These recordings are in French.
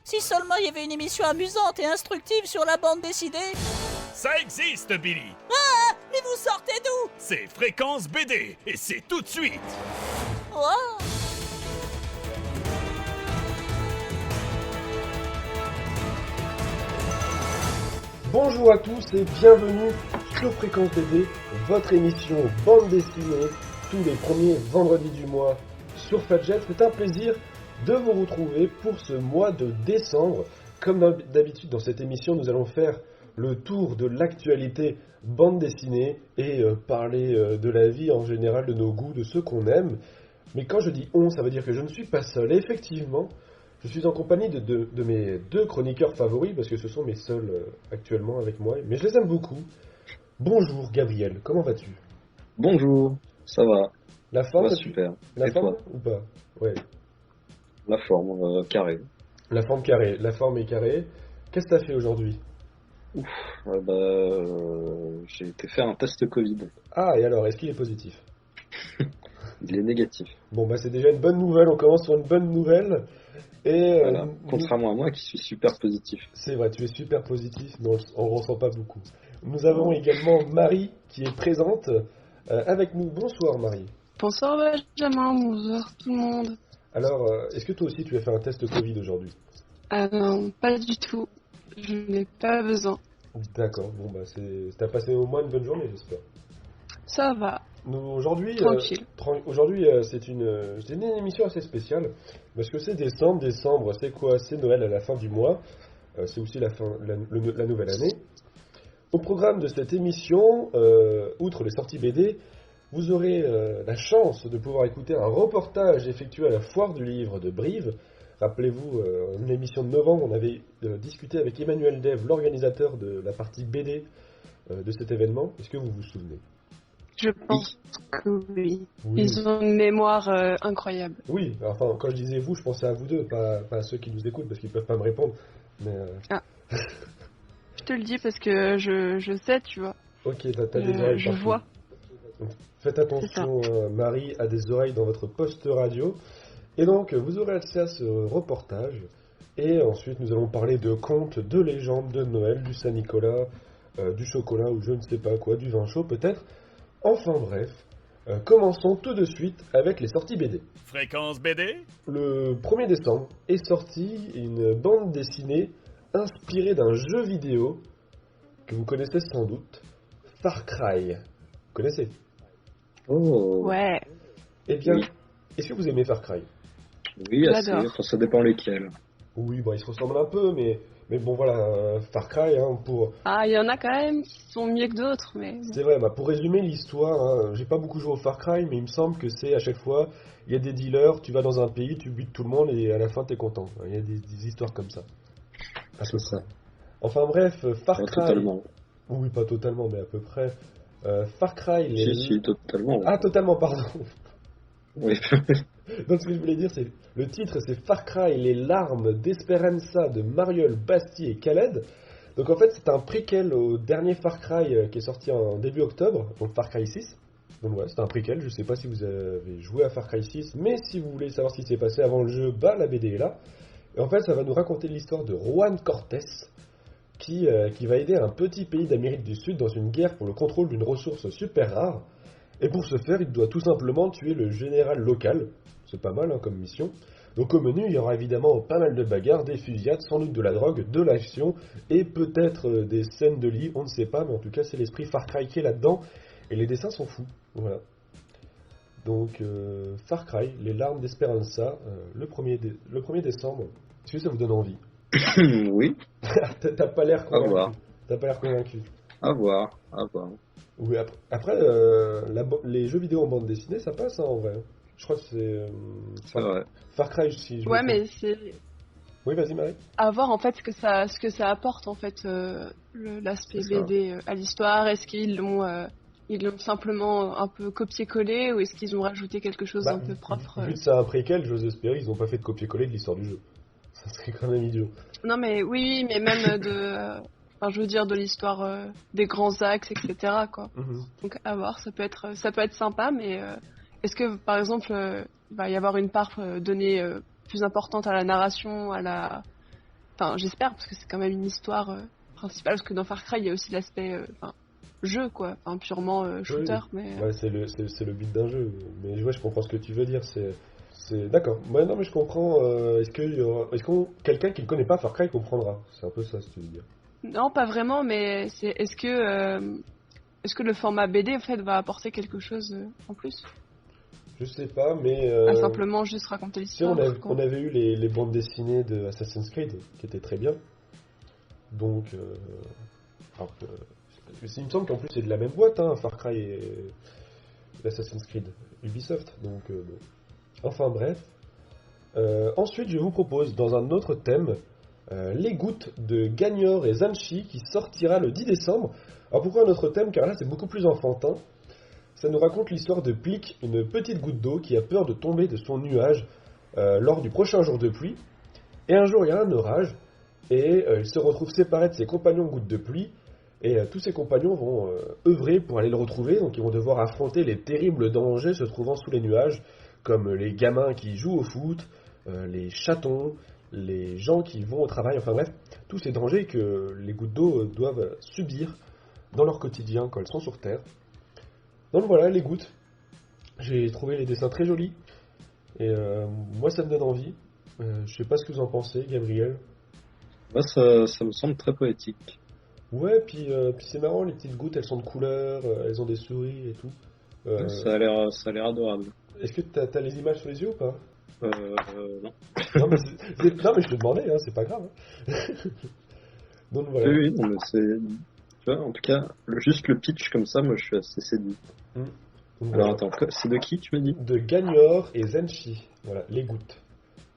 Si seulement il y avait une émission amusante et instructive sur la bande dessinée. Ça existe, Billy. Ah, mais vous sortez d'où? C'est Fréquence BD et c'est tout de suite. Oh. Bonjour à tous et bienvenue sur Fréquence BD, votre émission bande dessinée tous les premiers vendredis du mois sur Fadjet. C'est un plaisir de vous retrouver pour ce mois de décembre. Comme d'habitude dans cette émission, nous allons faire le tour de l'actualité bande dessinée et parler de la vie en général, de nos goûts, de ce qu'on aime. Mais quand je dis on, ça veut dire que je ne suis pas seul. Et effectivement, je suis en compagnie de mes deux chroniqueurs favoris, parce que ce sont mes seuls actuellement avec moi, mais je les aime beaucoup. Bonjour Gabriel, comment vas-tu? Bonjour, ça va. La forme Ouais, super. La Et forme toi? ou pas? Ouais. La forme carrée. La forme carrée, la forme est carrée. Qu'est-ce que tu as fait aujourd'hui? J'ai été faire un test Covid. Ah, et alors, est-ce qu'il est positif? Il est négatif. Bon, bah c'est déjà une bonne nouvelle, on commence sur une bonne nouvelle. Et Voilà. Contrairement à moi qui suis super positif. c'est vrai, tu es super positif, mais on ne ressent pas beaucoup. Nous avons également Marie qui est présente avec nous. Bonsoir Marie. Bonsoir Benjamin, bonsoir tout le monde. Alors, est-ce que toi aussi tu as fait un test Covid aujourd'hui? Ah non, pas du tout. Je n'ai pas besoin. D'accord, bon bah t'as passé au moins une bonne journée j'espère. Ça va, Aujourd'hui, tranquille. c'est une émission assez spéciale parce que c'est décembre. Décembre, c'est quoi? C'est Noël à la fin du mois. C'est aussi la nouvelle année. Au programme de cette émission, outre les sorties BD, vous aurez la chance de pouvoir écouter un reportage effectué à la Foire du Livre de Brive. Rappelez-vous, une émission de novembre, on avait discuté avec Emmanuel Dev, l'organisateur de la partie BD de cet événement. Est-ce que vous vous souvenez? Je pense que oui. Oui. Ils ont une mémoire incroyable. Oui, enfin, quand je disais vous, je pensais à vous deux, pas à ceux qui nous écoutent, parce qu'ils peuvent pas me répondre. Mais, Je te le dis parce que je sais, tu vois. ok, t'as des oreilles Je partout. vois. Donc, faites attention, Marie a des oreilles dans votre poste radio. Et donc, vous aurez accès à ce reportage. Et ensuite, nous allons parler de contes, de légendes, de Noël, du Saint-Nicolas, du chocolat ou je ne sais pas quoi, du vin chaud peut-être. Enfin bref, commençons tout de suite avec les sorties BD. Fréquence BD. Le 1er décembre est sortie une bande dessinée inspirée d'un jeu vidéo que vous connaissez sans doute, Far Cry. Vous connaissez? Oh. Ouais, Eh bien, Oui. est-ce que vous aimez Far Cry? Oui, assez. J'adore. Enfin, ça dépend lesquels. Oui, bon, ils se ressemblent un peu, mais bon voilà, Far Cry, hein, pour... Ah, il y en a quand même qui sont mieux que d'autres, mais C'est vrai, bah, pour résumer l'histoire, hein, j'ai pas beaucoup joué au Far Cry, mais il me semble que c'est à chaque fois, il y a des dealers, tu vas dans un pays, tu butes tout le monde et à la fin t'es content. Il y a des histoires comme ça. À peu C'est ça. près. Enfin bref, Far Pas Cry... totalement. Oui, pas totalement, mais à peu près. Far Cry... Si, totalement. Ah, totalement, pardon. Oui. Donc ce que je voulais dire, c'est le titre, c'est Far Cry, les larmes d'Esperanza de Mariol, Basti et Khaled. Donc en fait, c'est un préquel au dernier Far Cry qui est sorti en début octobre, donc Far Cry 6. Donc voilà, c'est un préquel. Je sais pas si vous avez joué à Far Cry 6, mais si vous voulez savoir ce qui s'est passé avant le jeu, bah la BD est là. Et en fait, ça va nous raconter l'histoire de Juan Cortés, qui va aider un petit pays d'Amérique du Sud dans une guerre pour le contrôle d'une ressource super rare. Et pour ce faire, il doit tout simplement tuer le général local. C'est pas mal hein, comme mission. Donc au menu, il y aura évidemment pas mal de bagarres, des fusillades, sans doute de la drogue, de l'action et peut-être des scènes de lit, on ne sait pas, mais en tout cas c'est l'esprit Far Cry qui est là-dedans et les dessins sont fous. Voilà. Donc Far Cry, les larmes d'Esperanza, le 1er décembre. Est-ce que ça vous donne envie? Oui, T'as pas l'air à voir. convaincu. T'as pas l'air convaincu. À voir. À voir. Oui, après les jeux vidéo en bande dessinée, ça passe hein, en vrai. Je crois que c'est C'est vrai. Far Cry si je ouais, me mais trompe. c'est Oui, vas-y Marie. à voir en fait ce que ça apporte en fait l'aspect C'est ça. BD à l'histoire. Est-ce qu'ils l'ont simplement un peu copié-collé ou est-ce qu'ils ont rajouté quelque chose Bah, d'un peu propre vu que c'est un préquel, j'ose espérer qu'ils n'ont pas fait de copier-coller de l'histoire du jeu. Ça serait quand même idiot. Non mais oui, mais même enfin, je veux dire de l'histoire des grands axes, etc. quoi. Mhm. Donc à voir, ça peut être sympa, mais est-ce que par exemple il va y avoir une part donnée plus importante à la narration, à Enfin, j'espère, parce que c'est quand même une histoire principale, parce que dans Far Cry, il y a aussi l'aspect jeu, quoi. Enfin, purement shooter, mais... Ouais, c'est le but d'un jeu. Mais ouais, je comprends ce que tu veux dire. D'accord. Ouais, non, mais je comprends. Est-ce que quelqu'un qui ne connaît pas Far Cry comprendra? C'est un peu ça, ce que tu veux dire. Non, pas vraiment, mais est-ce que le format BD, en fait, va apporter quelque chose en plus? Je sais pas, mais... À simplement juste raconter tu sais, l'histoire. on avait eu les bandes dessinées de Assassin's Creed, qui étaient très bien. Donc... alors que- il me semble qu'en plus c'est de la même boîte, hein, Far Cry et Assassin's Creed, Ubisoft. Donc, bon. Enfin bref. Ensuite, je vous propose, dans un autre thème, Les Gouttes de Gagnor et Zanchi, qui sortira le 10 décembre. Alors pourquoi un autre thème? Car là, c'est beaucoup plus enfantin. Ça nous raconte l'histoire de Plique, une petite goutte d'eau qui a peur de tomber de son nuage lors du prochain jour de pluie. Et un jour, il y a un orage, et il se retrouve séparé de ses compagnons gouttes de pluie, et tous ses compagnons vont œuvrer pour aller le retrouver, donc ils vont devoir affronter les terribles dangers se trouvant sous les nuages, comme les gamins qui jouent au foot, les chatons, les gens qui vont au travail, enfin bref, tous ces dangers que les gouttes d'eau doivent subir dans leur quotidien quand elles sont sur Terre. Donc voilà, les gouttes. J'ai trouvé les dessins très jolis, et moi ça me donne envie. Je sais pas ce que vous en pensez, Gabriel. Moi, ça me semble très poétique. Ouais, puis c'est marrant, les petites gouttes, elles sont de couleur, elles ont des souris et tout. Ça a l'air adorable. Est-ce que t'as les images sous les yeux ou pas? Non. Non, mais non, mais je te demandais, hein, c'est pas grave. Hein. Donc voilà. Oui, non, mais c'est... Tu vois, en tout cas, juste le pitch comme ça, moi, je suis assez séduit. Donc, Alors, voilà. attends, c'est de qui, tu m'as dit? De Gagnor et Zenshi. Voilà, les gouttes.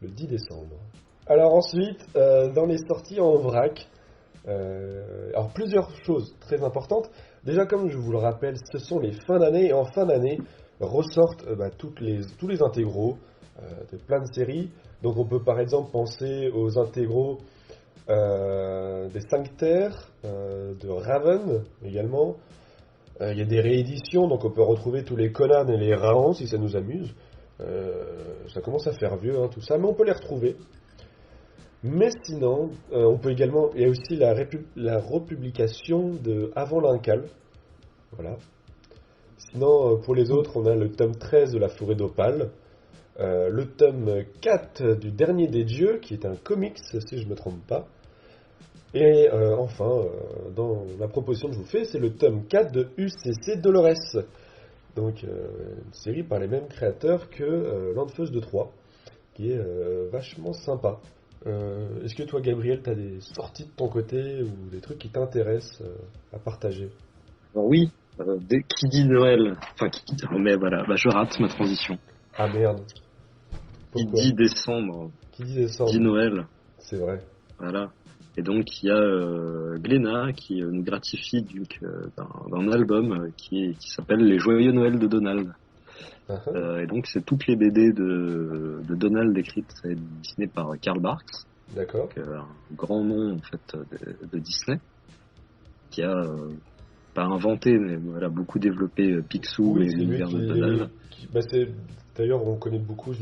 Le 10 décembre. Alors ensuite, dans les sorties en vrac, alors plusieurs choses très importantes. Déjà, comme je vous le rappelle, ce sont les fins d'année, et en fin d'année ressortent tous les intégraux de plein de séries. Donc on peut par exemple penser aux intégraux des 5 Terres, de Raven également. Il y a des rééditions, donc on peut retrouver tous les Conan et les Raon si ça nous amuse. Ça commence à faire vieux, hein, tout ça, mais on peut les retrouver. Mais sinon, on peut également... Il y a aussi la republication de Avant l'Incal. Voilà. Sinon, pour les autres, on a le tome 13 de La Forêt d'Opale. Le tome 4 du Dernier des Dieux, qui est un comics, si je ne me trompe pas. Et enfin, dans la proposition que je vous fais, c'est le tome 4 de UCC Dolores. Donc, une série par les mêmes créateurs que L'Enfeuse de Troie, qui est vachement sympa. Est-ce que toi, Gabriel, tu as des sorties de ton côté ou des trucs qui t'intéressent à partager? Alors oui, dès qui dit Noël, mais voilà, je rate ma transition. Ah merde. Qui Pourquoi? dit décembre, Qui dit décembre? dit Noël, C'est vrai. voilà. Et donc il y a Glénat qui nous gratifie d'un album qui s'appelle Les Joyeux Noël de Donald. Et donc c'est toutes les BD de Donald écrites et dessinées par Karl Barks. D'accord. Donc, un grand nom en fait de Disney, qui a pas inventé mais voilà beaucoup développé Picsou Oui, et c'est lui l'univers de Donald. D'ailleurs, on connaît beaucoup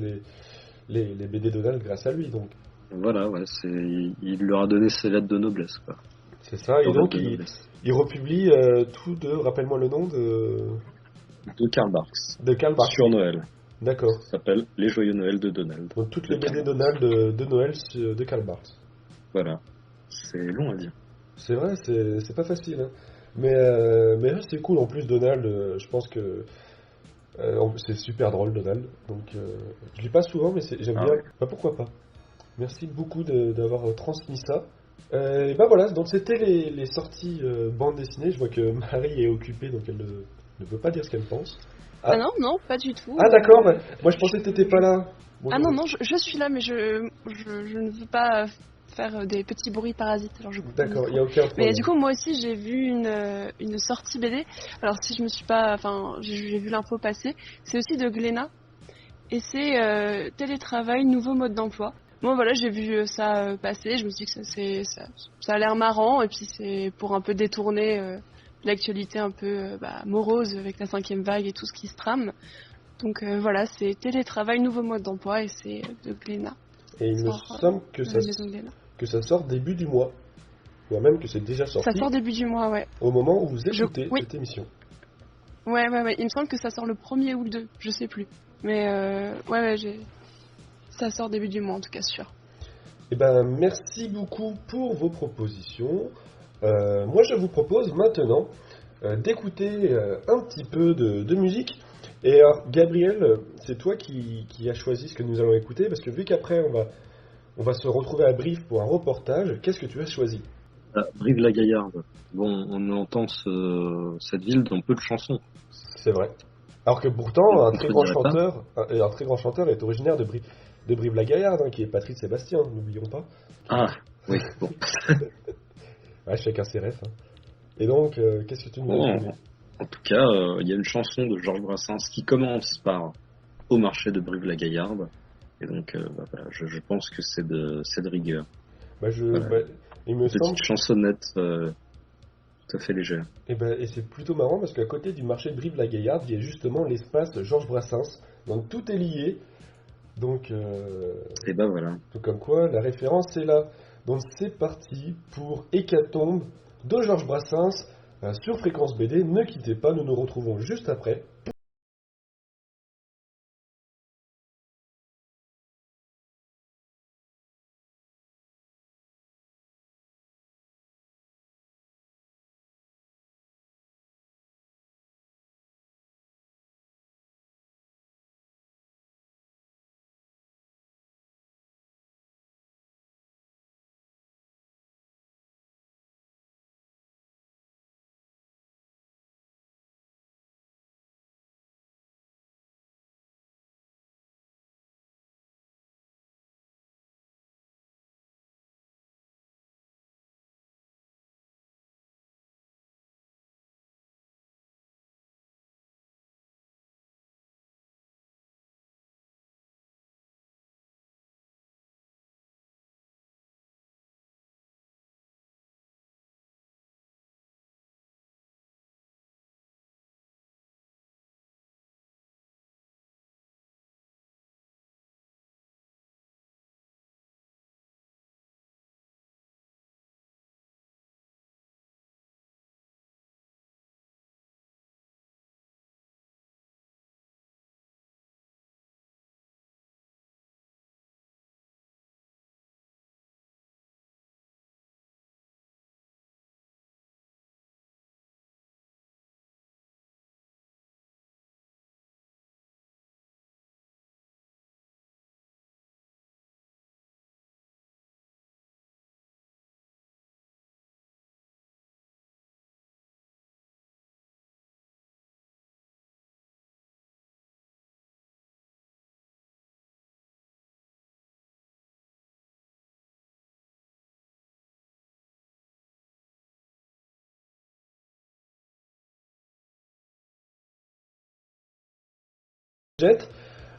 les BD Donald grâce à lui, donc. Voilà, ouais, il leur a donné ses lettres de noblesse, quoi. C'est ça, et Leur donc lettre de noblesse. il republie tout de, rappelle-moi le nom De Karl Barks. de Karl Barks. Sur Noël. D'accord. Ça s'appelle Les Joyeux Noël de Donald. Donc toutes les De BD Karl Donald de Noël de Karl Barks. Voilà. C'est long à dire. C'est vrai, c'est pas facile. Hein. Mais c'est cool en plus Donald, je pense que c'est super drôle Donald. Donc je lis pas souvent mais j'aime bien. Ouais. Bah, pourquoi pas. Merci beaucoup d'avoir transmis ça. Et bah voilà, donc c'était les sorties bande dessinée. Je vois que Marie est occupée donc elle ne peut pas dire ce qu'elle pense. Ah non, non, pas du tout. Ah d'accord, moi je pensais que t'étais pas là. Bonjour. Ah non, je suis là, mais je ne veux pas faire des petits bruits parasites. Alors je coupe le D'accord, il micro. n'y a aucun problème. Mais du coup, moi aussi, j'ai vu une sortie BD. Alors si je me suis pas... Enfin, j'ai vu l'info passer. C'est aussi de Glénat. Et c'est télétravail, nouveau mode d'emploi. Bon voilà, j'ai vu ça passer. Je me suis dit que ça a l'air marrant. Et puis c'est pour un peu détourner l'actualité un peu morose avec la 5e vague et tout ce qui se trame. Donc voilà, c'est télétravail, nouveau mode d'emploi et c'est de Glénat. Et il me semble que que ça sort début du mois. Ou même que c'est déjà sorti Ça sort début du mois, ouais. au moment où vous écoutez Oui. cette émission. Ouais. Il me semble que ça sort le 1er ou le 2, je sais plus. Mais ça sort début du mois, en tout cas, sûr. Eh ben, merci beaucoup pour vos propositions. Moi, je vous propose maintenant d'écouter un petit peu de musique. Et alors, Gabriel, c'est toi qui as choisi ce que nous allons écouter, parce que vu qu'après, on va se retrouver à Brive pour un reportage, qu'est-ce que tu as choisi? Brive-la-Gaillarde. Bon, on entend cette ville dans peu de chansons. C'est vrai. Alors que pourtant, un Je très ne grand dirais pas. chanteur, un très grand chanteur est originaire de Brive-la-Gaillarde, hein, qui est Patrice Sébastien, n'oublions pas. Ah, oui, bon. Ouais, chacun ses refs. Hein. Et donc, qu'est-ce que tu nous as Bon, trouvé? en tout cas, il y a une chanson de Georges Brassens qui commence par Au marché de Brive-la-Gaillarde. Et donc, voilà, je pense que c'est de rigueur. Voilà. Il me semble. Petite chansonnette tout à fait légère. Et c'est plutôt marrant parce qu'à côté du marché de Brive-la-Gaillarde, il y a justement l'espace Georges Brassens. Donc tout est lié. Donc, Et ben voilà. tout comme quoi, la référence est là. Donc c'est parti pour Hécatombe de Georges Brassens sur Fréquence BD. Ne quittez pas, nous nous retrouvons juste après.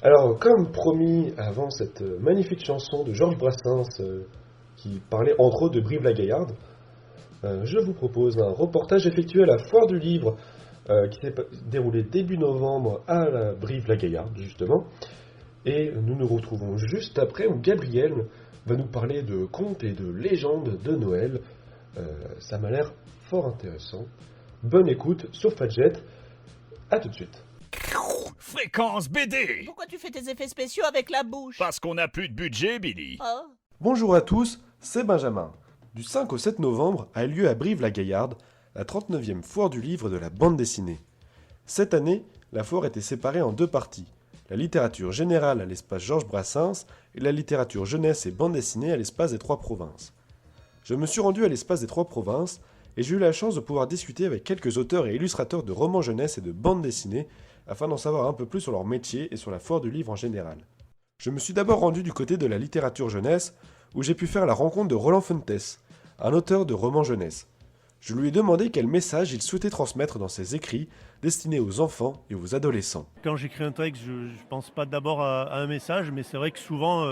Alors, comme promis avant cette magnifique chanson de Georges Brassens qui parlait entre autres de Brive-la-Gaillarde, je vous propose un reportage effectué à la Foire du Livre qui s'est déroulé début novembre à la Brive-la-Gaillarde, justement. Et nous nous retrouvons juste après où Gabriel va nous parler de contes et de légendes de Noël. Ça m'a l'air fort intéressant. Bonne écoute sur Fadjet. A tout de suite. Fréquence BD. Pourquoi tu fais tes effets spéciaux avec la bouche? Parce qu'on n'a plus de budget, Billy. Oh. Bonjour à tous, c'est Benjamin. Du 5 au 7 novembre a eu lieu à Brive-la-Gaillarde la 39e foire du livre de la bande dessinée. Cette année, la foire était séparée en deux parties. La littérature générale à l'espace Georges Brassens et la littérature jeunesse et bande dessinée à l'espace des Trois Provinces. Je me suis rendu à l'espace des Trois Provinces et j'ai eu la chance de pouvoir discuter avec quelques auteurs et illustrateurs de romans jeunesse et de bande dessinée afin d'en savoir un peu plus sur leur métier et sur la foire du livre en général. Je me suis d'abord rendu du côté de la littérature jeunesse où j'ai pu faire la rencontre de Roland Fuentes, un auteur de romans jeunesse. Je lui ai demandé quel message il souhaitait transmettre dans ses écrits destinés aux enfants et aux adolescents. Quand j'écris un texte, je ne pense pas d'abord à un message, mais c'est vrai que souvent,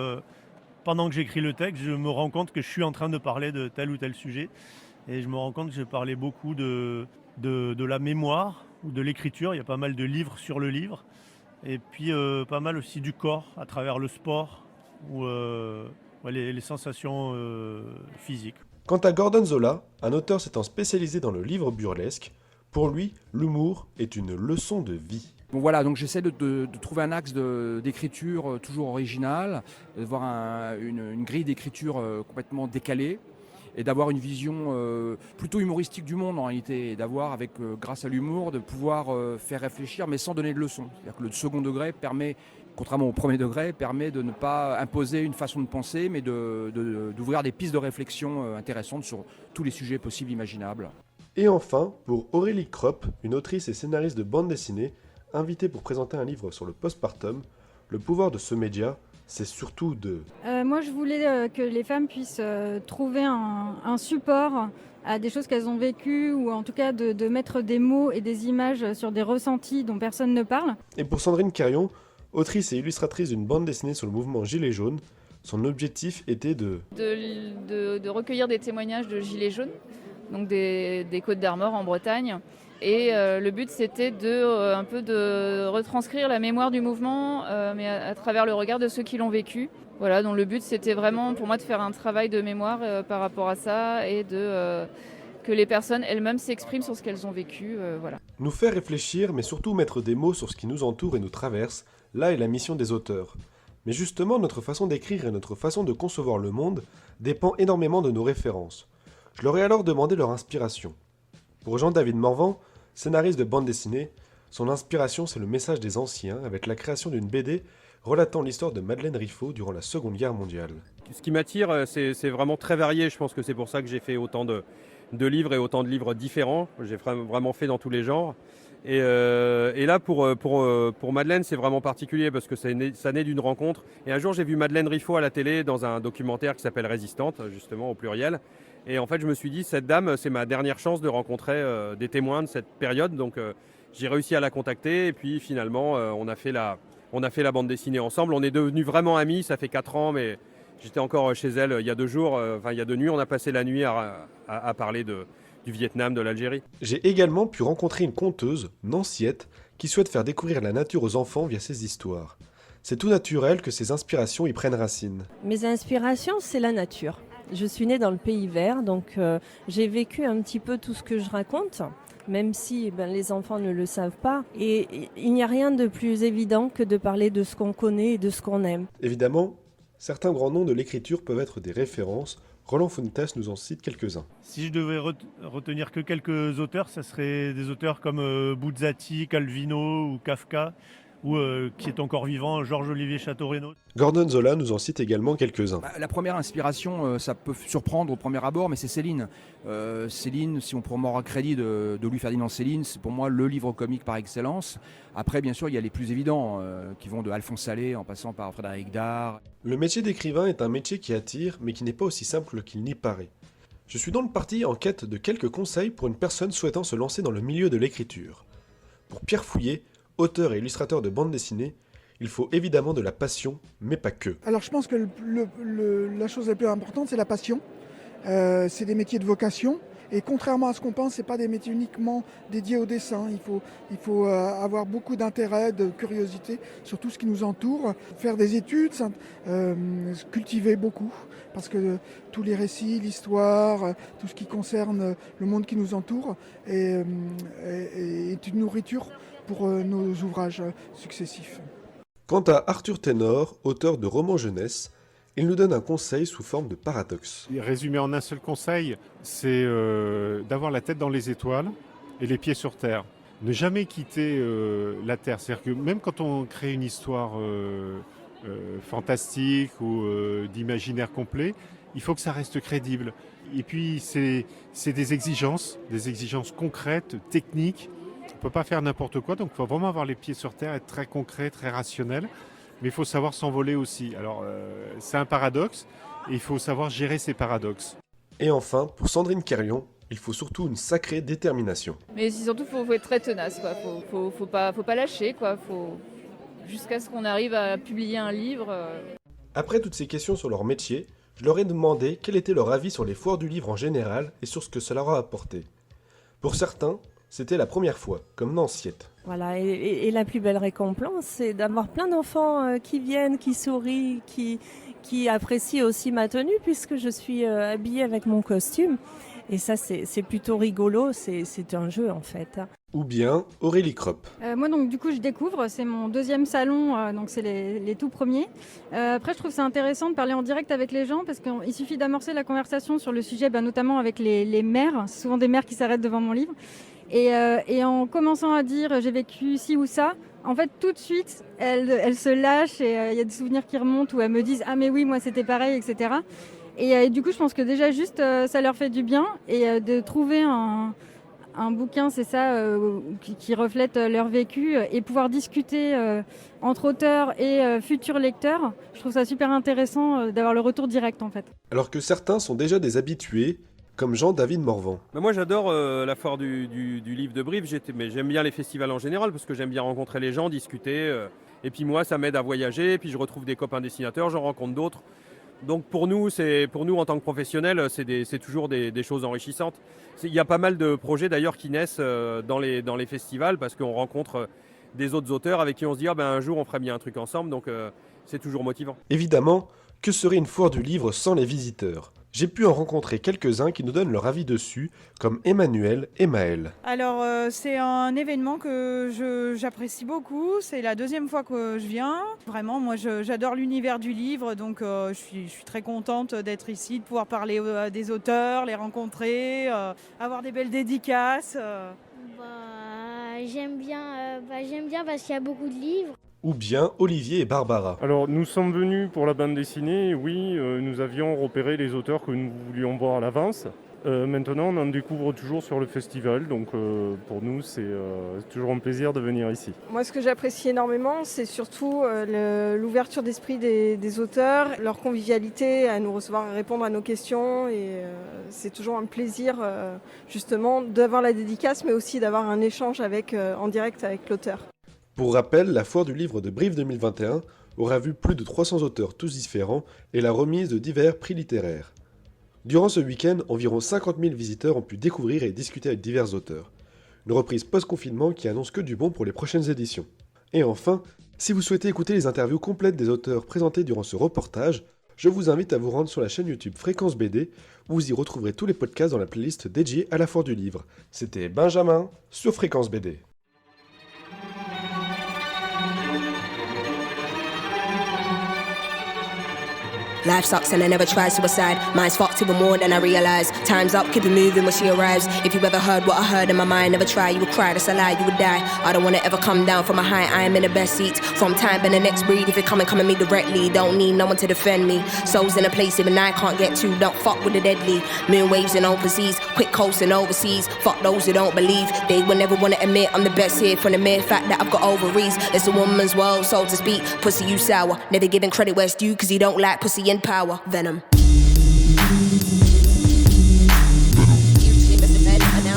pendant que j'écris le texte, je me rends compte que je suis en train de parler de tel ou tel sujet. Et je me rends compte que je parlais beaucoup de la mémoire ou de l'écriture. Il y a pas mal de livres sur le livre. Et puis pas mal aussi du corps à travers le sport ou les sensations physiques. Quant à Gordon Zola, un auteur s'étant spécialisé dans le livre burlesque, pour lui, l'humour est une leçon de vie. Bon voilà, donc j'essaie de trouver un axe d'écriture toujours original, de voir une grille d'écriture complètement décalée, et d'avoir une vision plutôt humoristique du monde en réalité, et d'avoir, grâce à l'humour, de pouvoir faire réfléchir mais sans donner de leçons. C'est-à-dire que le second degré permet, contrairement au premier degré, permet de ne pas imposer une façon de penser, mais d'ouvrir des pistes de réflexion intéressantes sur tous les sujets possibles imaginables. Et enfin, pour Aurélie Kropp, une autrice et scénariste de bande dessinée, invitée pour présenter un livre sur le postpartum, le pouvoir de ce média, c'est surtout de... Moi, je voulais que les femmes puissent trouver un support à des choses qu'elles ont vécues, ou en tout cas de mettre des mots et des images sur des ressentis dont personne ne parle. Et pour Sandrine Carion, autrice et illustratrice d'une bande dessinée sur le mouvement Gilets jaunes, son objectif était de recueillir des témoignages de Gilets jaunes, donc des Côtes d'Armor en Bretagne. Et le but, c'était un peu de retranscrire la mémoire du mouvement, mais à travers le regard de ceux qui l'ont vécu. Voilà, donc le but, c'était vraiment pour moi de faire un travail de mémoire par rapport à ça, et que les personnes elles-mêmes s'expriment sur ce qu'elles ont vécu. Voilà. Nous faire réfléchir, mais surtout mettre des mots sur ce qui nous entoure et nous traverse, là est la mission des auteurs. Mais justement, notre façon d'écrire et notre façon de concevoir le monde dépend énormément de nos références. Je leur ai alors demandé leur inspiration. Pour Jean-David Morvan, scénariste de bande dessinée, son inspiration c'est le message des anciens avec la création d'une BD relatant l'histoire de Madeleine Riffaut durant la Seconde Guerre mondiale. Ce qui m'attire, c'est vraiment très varié. Je pense que c'est pour ça que j'ai fait autant de livres et autant de livres différents. J'ai vraiment fait dans tous les genres. Et là, pour Madeleine, c'est vraiment particulier parce que ça naît d'une rencontre. Et un jour, j'ai vu Madeleine Riffaut à la télé dans un documentaire qui s'appelle Résistante, justement au pluriel. Et en fait, je me suis dit, cette dame, c'est ma dernière chance de rencontrer des témoins de cette période. Donc, j'ai réussi à la contacter. Et puis, finalement, on a fait la bande dessinée ensemble. On est devenus vraiment amis. Ça fait 4 ans, mais j'étais encore chez elle il y a 2 jours. Il y a 2 nuits, on a passé la nuit à parler du Vietnam, de l'Algérie. J'ai également pu rencontrer une conteuse, Nanciette, qui souhaite faire découvrir la nature aux enfants via ses histoires. C'est tout naturel que ses inspirations y prennent racine. Mes inspirations, c'est la nature. Je suis née dans le pays vert, donc j'ai vécu un petit peu tout ce que je raconte, même si les enfants ne le savent pas. Et il n'y a rien de plus évident que de parler de ce qu'on connaît et de ce qu'on aime. Évidemment, certains grands noms de l'écriture peuvent être des références. Roland Fuentes nous en cite quelques-uns. Si je devais retenir que quelques auteurs, ça serait des auteurs comme Buzzati, Calvino ou Kafka, ou qui est encore vivant, Georges-Olivier Château-Renaud. Gordon Zola nous en cite également quelques-uns. La première inspiration, ça peut surprendre au premier abord, mais c'est Céline. Céline, si on prend mort à crédit de Louis-Ferdinand Céline, c'est pour moi le livre comique par excellence. Après, bien sûr, il y a les plus évidents, qui vont de Alphonse Allais en passant par Frédéric Dard. Le métier d'écrivain est un métier qui attire, mais qui n'est pas aussi simple qu'il n'y paraît. Je suis donc parti en quête de quelques conseils pour une personne souhaitant se lancer dans le milieu de l'écriture. Pour Pierre Fouillet, auteur et illustrateur de bande dessinée, il faut évidemment de la passion, mais pas que. Alors je pense que la chose la plus importante, c'est la passion. C'est des métiers de vocation. Et contrairement à ce qu'on pense, ce n'est pas des métiers uniquement dédiés au dessin. Il faut avoir beaucoup d'intérêt, de curiosité sur tout ce qui nous entoure. Faire des études, cultiver beaucoup. Parce que tous les récits, l'histoire, tout ce qui concerne le monde qui nous entoure est une nourriture pour nos ouvrages successifs. Quant à Arthur Ténor, auteur de romans jeunesse, il nous donne un conseil sous forme de paradoxe. Résumé en un seul conseil, c'est d'avoir la tête dans les étoiles et les pieds sur terre. Ne jamais quitter la terre. C'est-à-dire que même quand on crée une histoire fantastique ou d'imaginaire complet, il faut que ça reste crédible. Et puis c'est des exigences concrètes, techniques. On ne peut pas faire n'importe quoi, donc il faut vraiment avoir les pieds sur terre, être très concret, très rationnel. Mais il faut savoir s'envoler aussi. Alors c'est un paradoxe et il faut savoir gérer ces paradoxes. Et enfin, pour Sandrine Carion, il faut surtout une sacrée détermination. Mais surtout, faut être très tenace, quoi. Faut pas lâcher, quoi. Jusqu'à ce qu'on arrive à publier un livre. Après toutes ces questions sur leur métier, je leur ai demandé quel était leur avis sur les foires du livre en général et sur ce que ça leur a apporté. Pour certains, c'était la première fois, comme Nanciette. Voilà, et la plus belle récompense, c'est d'avoir plein d'enfants qui viennent, qui sourient, qui qui apprécient aussi ma tenue puisque je suis habillée avec mon costume. Et ça, c'est plutôt rigolo, c'est un jeu en fait. Ou bien Aurélie Kropp. Moi, donc, du coup, je découvre, c'est mon 2e salon, donc c'est les tout premiers. Après, je trouve c'est intéressant de parler en direct avec les gens parce qu'il suffit d'amorcer la conversation sur le sujet, notamment avec les mères. C'est souvent des mères qui s'arrêtent devant mon livre. Et en commençant à dire j'ai vécu ci ou ça, en fait, tout de suite, elles se lâchent et il y a des souvenirs qui remontent où elles me disent « Ah mais oui, moi c'était pareil, etc. » Et du coup, je pense que déjà juste, ça leur fait du bien et de trouver un bouquin, c'est ça, qui reflète leur vécu et pouvoir discuter entre auteurs et futurs lecteurs. Je trouve ça super intéressant d'avoir le retour direct en fait. Alors que certains sont déjà des habitués, comme Jean-David Morvan. Moi j'adore la foire du livre de Brive, mais j'aime bien les festivals en général parce que j'aime bien rencontrer les gens, discuter. Et puis moi ça m'aide à voyager, et puis je retrouve des copains dessinateurs, j'en rencontre d'autres. Donc pour nous en tant que professionnels, c'est toujours des choses enrichissantes. Il y a pas mal de projets d'ailleurs qui naissent dans les festivals parce qu'on rencontre des autres auteurs avec qui on se dit un jour on ferait bien un truc ensemble, donc c'est toujours motivant. Évidemment, que serait une foire du livre sans les visiteurs ? J'ai pu en rencontrer quelques-uns qui nous donnent leur avis dessus, comme Emmanuel et Maëlle. Alors c'est un événement que j'apprécie beaucoup, c'est la 2e fois que je viens. Vraiment, moi j'adore l'univers du livre, donc je suis très contente d'être ici, de pouvoir parler des auteurs, les rencontrer, avoir des belles dédicaces. J'aime bien parce qu'il y a beaucoup de livres. Ou bien Olivier et Barbara. Alors nous sommes venus pour la bande dessinée, oui, nous avions repéré les auteurs que nous voulions voir à l'avance. Maintenant on en découvre toujours sur le festival, donc pour nous c'est toujours un plaisir de venir ici. Moi ce que j'apprécie énormément c'est surtout l'ouverture d'esprit des auteurs, leur convivialité à nous recevoir et répondre à nos questions et c'est toujours un plaisir justement d'avoir la dédicace mais aussi d'avoir un échange en direct avec l'auteur. Pour rappel, la foire du livre de Brive 2021 aura vu plus de 300 auteurs tous différents et la remise de divers prix littéraires. Durant ce week-end, environ 50 000 visiteurs ont pu découvrir et discuter avec divers auteurs. Une reprise post-confinement qui annonce que du bon pour les prochaines éditions. Et enfin, si vous souhaitez écouter les interviews complètes des auteurs présentés durant ce reportage, je vous invite à vous rendre sur la chaîne YouTube Fréquence BD, où vous y retrouverez tous les podcasts dans la playlist dédiée à la foire du livre. C'était Benjamin sur Fréquence BD. Life sucks and I never try suicide. Mine's fucked even more than I realize. Time's up, keep it moving when she arrives. If you ever heard what I heard in my mind, never try, you would cry, that's a lie, you would die. I don't wanna ever come down from a high, I am in the best seat. From time and the next breed, if you come at me directly, don't need no one to defend me. Souls in a place even I can't get to, don't fuck with the deadly. Moon waves in open seas, quick coasting overseas. Fuck those who don't believe, they will never wanna admit I'm the best here from the mere fact that I've got ovaries. It's a woman's world, so to speak, pussy you sour. Never giving credit where it's due, cause you don't like pussy in power. Venom.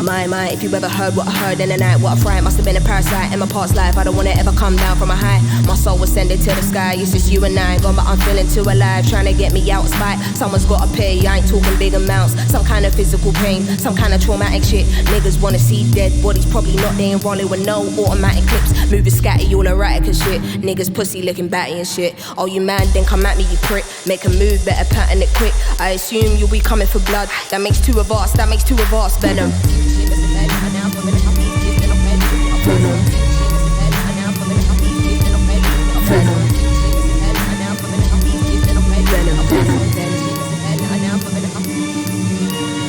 My, if you ever heard what I heard in the night, what I fright, must have been a parasite in my past life. I don't wanna ever come down from a high. My soul ascended to the sky, it's just you and I. Gone, but I'm feeling too alive, trying to get me out of spite. Someone's gotta pay, I ain't talking big amounts. Some kind of physical pain, some kind of traumatic shit. Niggas wanna see dead bodies, probably not, they ain't rolling with no automatic clips. Moving scatty, all erratic and shit. Niggas pussy looking batty and shit. Oh, you man, then come at me, you prick. Make a move, better pattern it quick. I assume you'll be coming for blood. That makes two of us, Venom.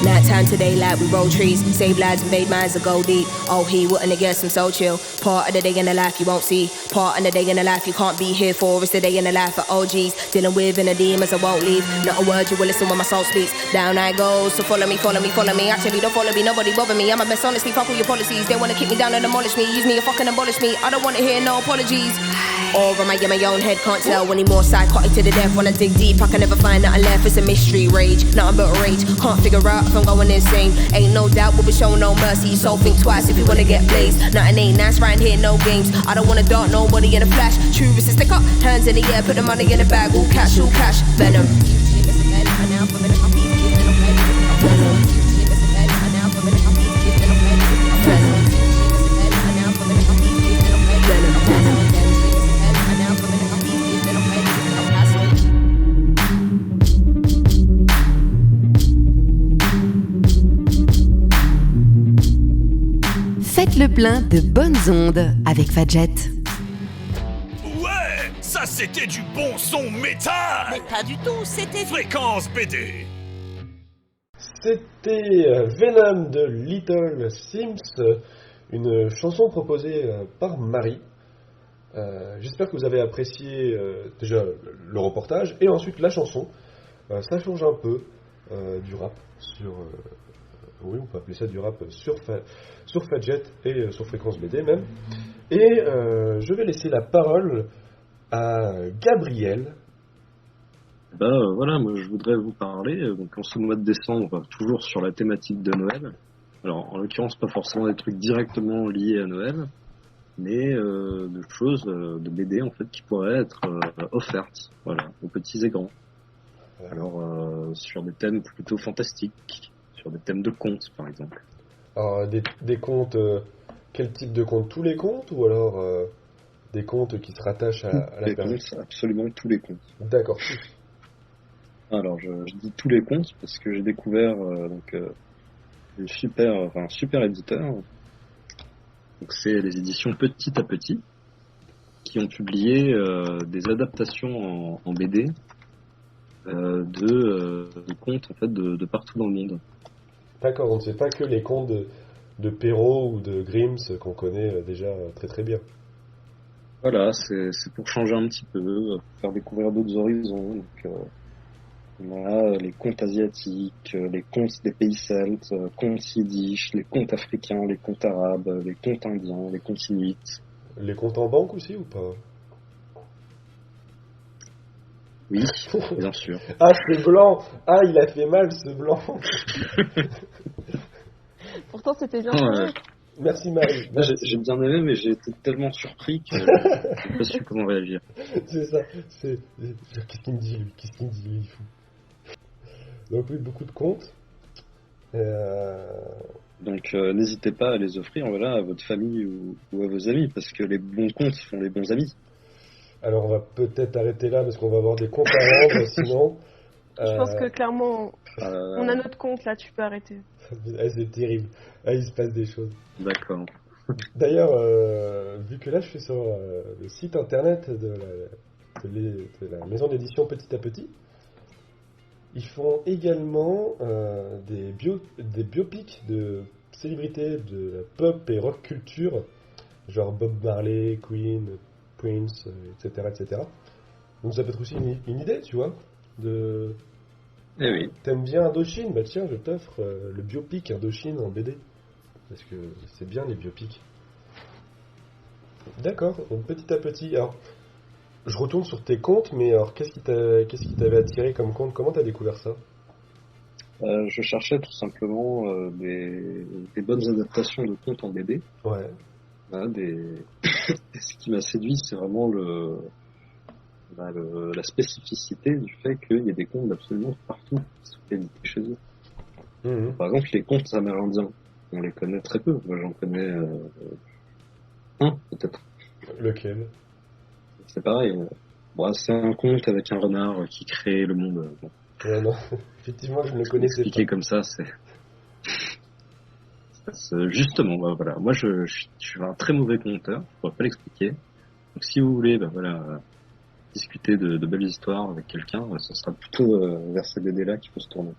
Nighttime to daylight, we roll trees, save lives and made minds that go deep. Oh, he wouldn't have guessed I'm so chill. Part of the day in the life you won't see. Part of the day in the life you can't be here for. It's the day in the life of OGs. Dealing with inner demons I won't leave. Not a word you will listen when my soul speaks. Down I go, so follow me, follow me, follow me. Actually don't follow me, nobody bother me. I'm a mess, honestly, fuck all your policies. They wanna keep me down and demolish me. Use me or fucking abolish me. I don't wanna hear no apologies. Or am I in my own head, can't tell. Any more psychotic to the death. When I dig deep, I can never find nothing left. It's a mystery, rage, nothing but rage. Can't figure out if I'm going insane. Ain't no doubt we'll be showing no mercy. So think twice if you wanna get blazed. Nothing ain't nice right here, no games. I don't wanna dart nobody in a flash. True is a stick up, hands in the air, put the money in the bag. All cash, Venom. Faites le plein de bonnes ondes avec Fadjet. Ouais, ça c'était du bon son métal. Mais pas du tout, c'était... Fréquence BD. C'était Venom de Little Sims, une chanson proposée par Marie. J'espère que vous avez apprécié déjà le reportage et ensuite la chanson. Ça change un peu du rap sur... oui, on peut appeler ça du rap sur Fadjet et sur Fréquence BD même. Et je vais laisser la parole à Gabriel. Voilà, moi je voudrais vous parler, donc en ce mois de décembre, toujours sur la thématique de Noël. Alors en l'occurrence pas forcément des trucs directement liés à Noël, mais de choses, de BD en fait qui pourraient être offertes, voilà, aux petits et grands. Alors sur des thèmes plutôt fantastiques, sur des thèmes de contes par exemple. Alors des contes, quel type de contes? Tous les contes ou alors des contes qui se rattachent à la période? Absolument tous les contes. D'accord. Alors je dis tous les contes parce que j'ai découvert un super éditeur. Donc c'est les éditions Petit à Petit qui ont publié des adaptations en BD de contes en fait de partout dans le monde. D'accord, donc c'est pas que les contes de Perrault ou de Grimm qu'on connaît déjà très très bien. Voilà, c'est pour changer un petit peu, faire découvrir d'autres horizons. Donc, voilà, les contes asiatiques, les contes des pays celtes, contes yiddish, les contes africains, les contes arabes, les contes indiens, les contes inuits. Les contes en banque aussi ou pas? Oui, bien sûr. Ah, c'est blanc. Ah, il a fait mal ce blanc. Pourtant, c'était bien. Merci Marie. J'ai bien aimé, mais j'ai été tellement surpris que j'ai pas su comment réagir. C'est ça. Qu'est-ce qu'il me dit lui? Qu'est-ce qu'il me dit lui, il fou. Donc oui, beaucoup de contes. Donc n'hésitez pas à les offrir, voilà, à votre famille ou à vos amis, parce que les bons contes font les bons amis. Alors on va peut-être arrêter là parce qu'on va avoir des comptes à rendre sinon. Je pense que clairement, on a notre compte là, tu peux arrêter. C'est terrible. Ah, il se passe des choses. D'accord. D'ailleurs, vu que là je suis sur le site internet de la maison d'édition Petit à Petit, ils font également des biopics de célébrités de la pop et rock culture, genre Bob Marley, Queen, Prince, etc., etc. Donc ça peut être aussi une idée, tu vois, de... Eh oui. T'aimes bien Indochine? Bah tiens, je t'offre le biopic Indochine en BD. Parce que c'est bien les biopics. D'accord, donc petit à petit. Alors, je retourne sur tes contes, mais alors qu'est-ce qui t'avait attiré comme conte? Comment t'as découvert ça? Je cherchais tout simplement des bonnes adaptations de contes en BD. Ouais. Voilà, ce qui m'a séduit, c'est vraiment la spécificité du fait qu'il y ait des contes absolument partout qui sont édités chez eux. Mmh. Par exemple, les contes amérindiens, on les connaît très peu. Moi, j'en connais un, peut-être. Lequel? C'est pareil. Bon, c'est un conte avec un renard qui crée le monde. Bon. Ouais, non, effectivement, je ne le connaissais pas. Expliqué comme ça, c'est... Justement, bah, voilà. Moi, je suis un très mauvais conteur, je pourrais pas l'expliquer. Donc, si vous voulez, bah, voilà, discuter de belles histoires avec quelqu'un, ce sera plutôt vers ces BD-là qu'il faut se tourner.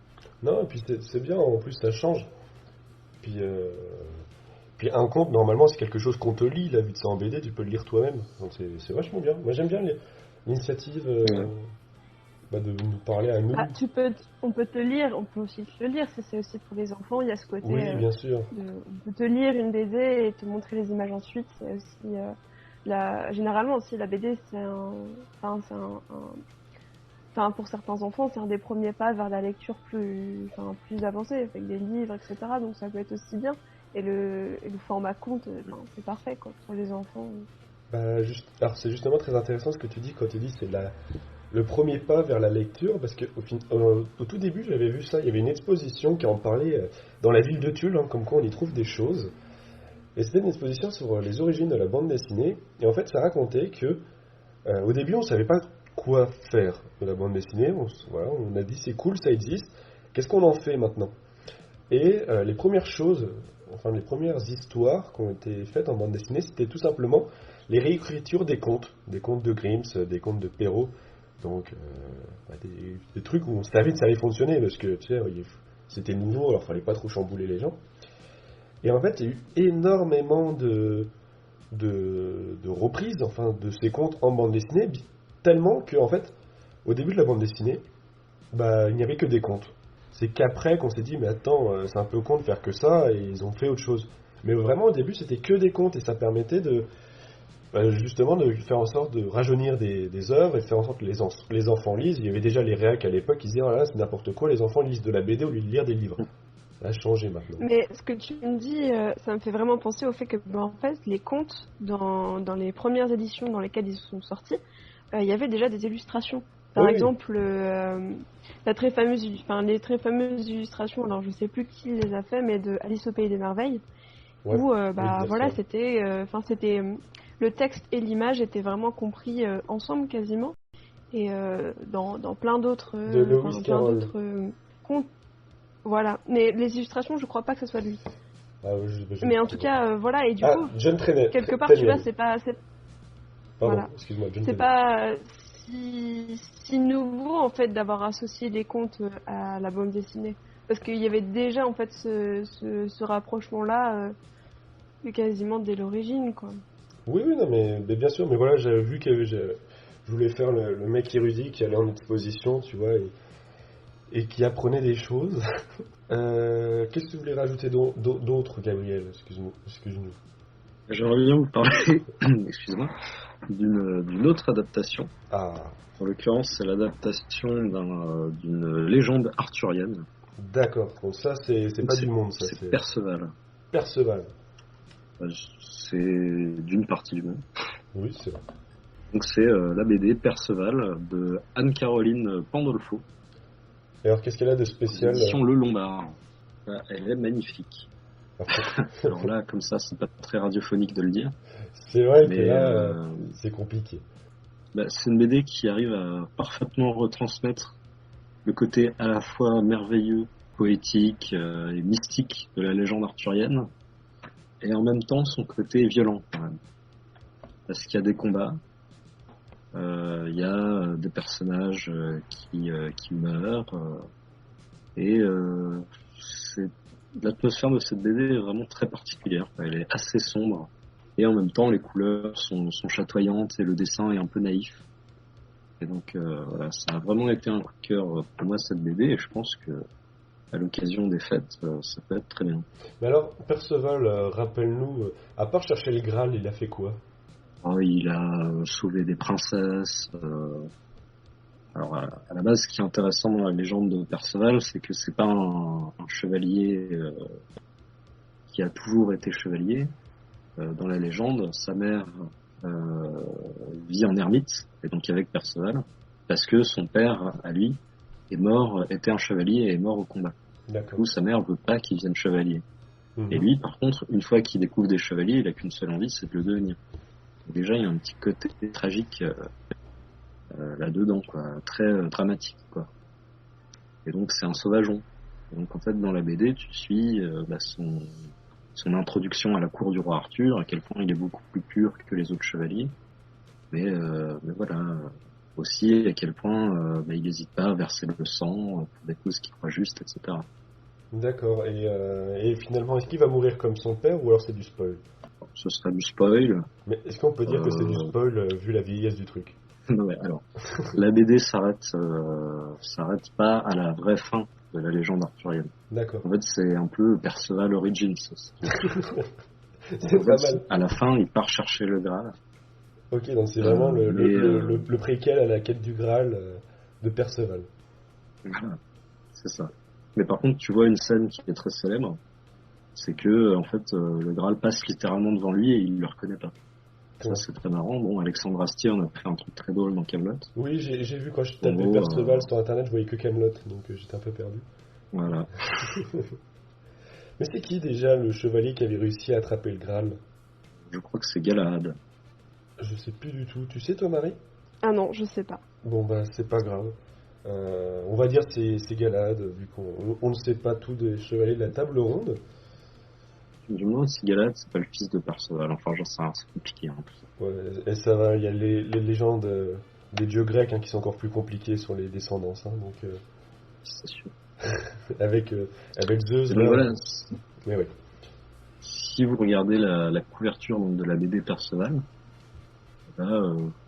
Non, et puis c'est bien, en plus ça change. Puis un conte, normalement, c'est quelque chose qu'on te lit, la vue de ça en BD, tu peux le lire toi-même. Donc c'est vachement bien. Moi, j'aime bien l'initiative de nous parler à nous. Ah, on peut te lire, on peut aussi te le lire, c'est aussi pour les enfants, il y a ce côté... Oui, bien sûr. On peut te lire une BD et te montrer les images ensuite, c'est aussi... généralement aussi, la BD, pour certains enfants, c'est un des premiers pas vers la lecture plus avancée, avec des livres, etc. Donc ça peut être aussi bien. Et le format conte, c'est parfait quoi, pour les enfants. Alors c'est justement très intéressant ce que tu dis quand tu dis c'est le premier pas vers la lecture, parce que au tout début j'avais vu ça, il y avait une exposition qui en parlait dans la ville de Tulle, comme quoi on y trouve des choses. Et c'était une exposition sur les origines de la bande dessinée. Et en fait ça racontait que au début on savait pas quoi faire de la bande dessinée. On a dit c'est cool, ça existe. Qu'est-ce qu'on en fait maintenant? Et les premières choses, les premières histoires qui ont été faites en bande dessinée, c'était tout simplement les réécritures des contes de Grimm, des contes de Perrault. Donc, des trucs où on savait que ça allait fonctionner parce que tu sais, c'était nouveau, alors fallait pas trop chambouler les gens. Et en fait, il y a eu énormément de reprises, de ces contes en bande dessinée, tellement que en fait, au début de la bande dessinée, il n'y avait que des contes. C'est qu'après qu'on s'est dit, mais attends, c'est un peu con de faire que ça, et ils ont fait autre chose. Mais vraiment, au début, c'était que des contes, et ça permettait justement de faire en sorte de rajeunir des œuvres, et de faire en sorte que les enfants lisent. Il y avait déjà les réacs à l'époque qui disaient, oh là là, c'est n'importe quoi, les enfants lisent de la BD au lieu de lire des livres. Ça a changé maintenant. Mais ce que tu me dis, ça me fait vraiment penser au fait que, en fait, les contes, dans les premières éditions dans lesquelles ils sont sortis, il y avait déjà des illustrations. Par exemple, les très fameuses illustrations, alors je sais plus qui les a fait, mais de Alice au Pays des Merveilles, où c'était le texte et l'image étaient vraiment compris ensemble quasiment, et dans plein d'autres contes. Voilà, mais les illustrations, je crois pas que ce soit de lui. Mais en tout cas, voilà, et du coup, John Trenniel. quelque part, tu vois, c'est pas... Pardon, voilà. excuse-moi, John c'est pas si nouveau, en fait, d'avoir associé les contes à la bande dessinée. Parce qu'il y avait déjà, en fait, ce rapprochement-là quasiment dès l'origine, quoi. Oui, non, mais bien sûr, mais voilà, j'avais vu que je voulais faire le mec érudit qui allait en exposition, tu vois, et qui apprenait des choses. Qu'est-ce que tu voulais rajouter d'autre, Gabriel? Excuse-nous. J'aimerais bien vous parler, excuse-moi, d'une autre adaptation. En l'occurrence, c'est l'adaptation d'une légende arthurienne. D'accord, donc ça, c'est pas du monde, ça. C'est Perceval. Perceval. C'est d'une partie du monde. Oui, c'est vrai. Donc c'est la BD Perceval de Anne-Caroline Pandolfo. Et alors, qu'est-ce qu'elle a de spécial? Édition Le Lombard. Elle est magnifique. Alors là, comme ça, c'est pas très radiophonique de le dire. C'est vrai que là, c'est compliqué. C'est une BD qui arrive à parfaitement retransmettre le côté à la fois merveilleux, poétique et mystique de la légende arthurienne, et en même temps son côté violent quand même. Parce qu'il y a des combats, il y a des personnages qui meurent, et l'atmosphère de cette BD est vraiment très particulière. Elle est assez sombre, et en même temps les couleurs sont chatoyantes et le dessin est un peu naïf. Et donc voilà, ça a vraiment été un coup de cœur pour moi cette BD, et je pense que à l'occasion des fêtes, ça peut être très bien. Mais alors, Perceval, rappelle-nous, à part chercher le Graal, il a fait quoi? Il a sauvé des princesses. Alors, à la base, ce qui est intéressant dans la légende de Perceval, c'est que c'est pas un chevalier qui a toujours été chevalier. Dans la légende, sa mère vit en ermite, et donc avec Perceval, parce que son père, à lui, était un chevalier et est mort au combat. Du coup, sa mère veut pas qu'il vienne chevalier. Et lui, par contre, une fois qu'il découvre des chevaliers, il a qu'une seule envie, c'est de le devenir. Donc déjà, il y a un petit côté tragique là-dedans, quoi, très dramatique, quoi. Et donc, c'est un sauvageon. Et donc, en fait, dans la BD, tu suis son introduction à la cour du roi Arthur, à quel point il est beaucoup plus pur que les autres chevaliers. Mais voilà, aussi à quel point il n'hésite pas à verser le sang pour des causes qu'il croit justes, etc. D'accord, et finalement, est-ce qu'il va mourir comme son père, ou alors c'est du spoil? Ce sera du spoil. Mais est-ce qu'on peut dire que c'est du spoil vu la vieillesse du truc? Non, mais alors, la BD s'arrête pas à la vraie fin de la légende arthurienne. D'accord. En fait, c'est un peu Perceval Origins. C'est pas mal. À la fin, il part chercher le Graal. Ok, donc c'est vraiment le préquel à la quête du Graal de Perceval. Voilà, c'est ça. Mais par contre, tu vois une scène qui est très célèbre, c'est que en fait, le Graal passe littéralement devant lui et il ne le reconnaît pas. Ça, c'est très marrant. Bon, Alexandre Astier, on a fait un truc très drôle dans Kaamelott. Oui, j'ai vu quand je tapais Perceval sur internet, je voyais que Kaamelott, donc j'étais un peu perdu. Voilà. Mais c'est qui déjà le chevalier qui avait réussi à attraper le Graal? Je crois que c'est Galahad. Je sais plus du tout. Tu sais, toi, Marie? Ah non, je sais pas. Bon, c'est pas grave. On va dire c'est Galahad, vu qu'on ne sait pas tout des chevaliers de la table ronde. Du moins, si Galad, c'est pas le fils de Perceval. Enfin, j'en sais rien, c'est compliqué en plus. Ouais, et ça va, il y a les légendes des dieux grecs qui sont encore plus compliquées sur les descendances. Donc, c'est sûr. avec Zeus. Là, voilà. Mais oui. Si vous regardez la couverture donc, de la BD Perceval, là,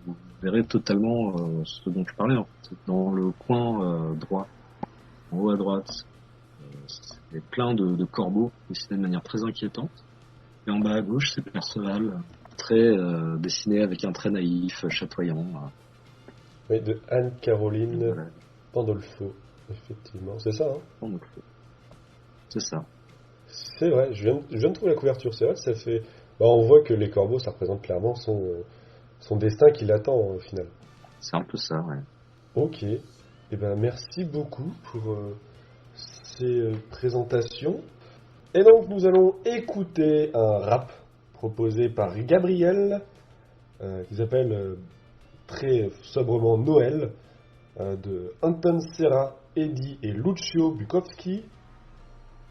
vous verrez totalement ce dont je parlais. En fait. Dans le coin droit, en haut à droite, il y a plein de corbeaux dessinés de manière très inquiétante. Et en bas à gauche, c'est Perceval, dessiné avec un trait naïf, chatoyant. Oui, de Anne-Caroline Pandolfo, effectivement. C'est ça, hein? Pandolfo. C'est ça. C'est vrai, je viens de trouver la couverture, c'est vrai, ça fait... on voit que les corbeaux, ça représente clairement son destin qui l'attend au final. C'est un peu ça, ouais. Ok, merci beaucoup pour ces présentations. Et donc nous allons écouter un rap proposé par Gabriel, qui s'appelle très sobrement Noël, de Anton Serra, Eddie et Lucio Bukowski.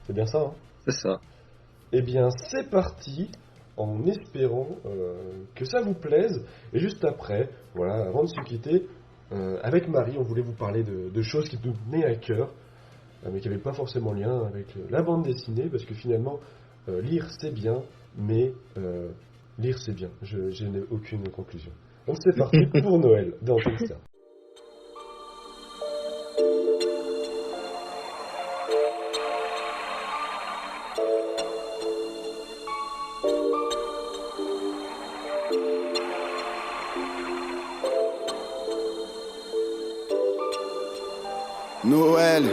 C'est bien ça, hein? C'est ça. Eh bien, c'est parti, en espérant que ça vous plaise. Et juste après, voilà, avant de se quitter, avec Marie, on voulait vous parler de choses qui nous tenaient à cœur, mais qui n'avaient pas forcément lien avec la bande dessinée, parce que finalement, lire c'est bien, mais lire c'est bien. Je n'ai aucune conclusion. Donc c'est parti pour Noël, dans Pixar. Noël,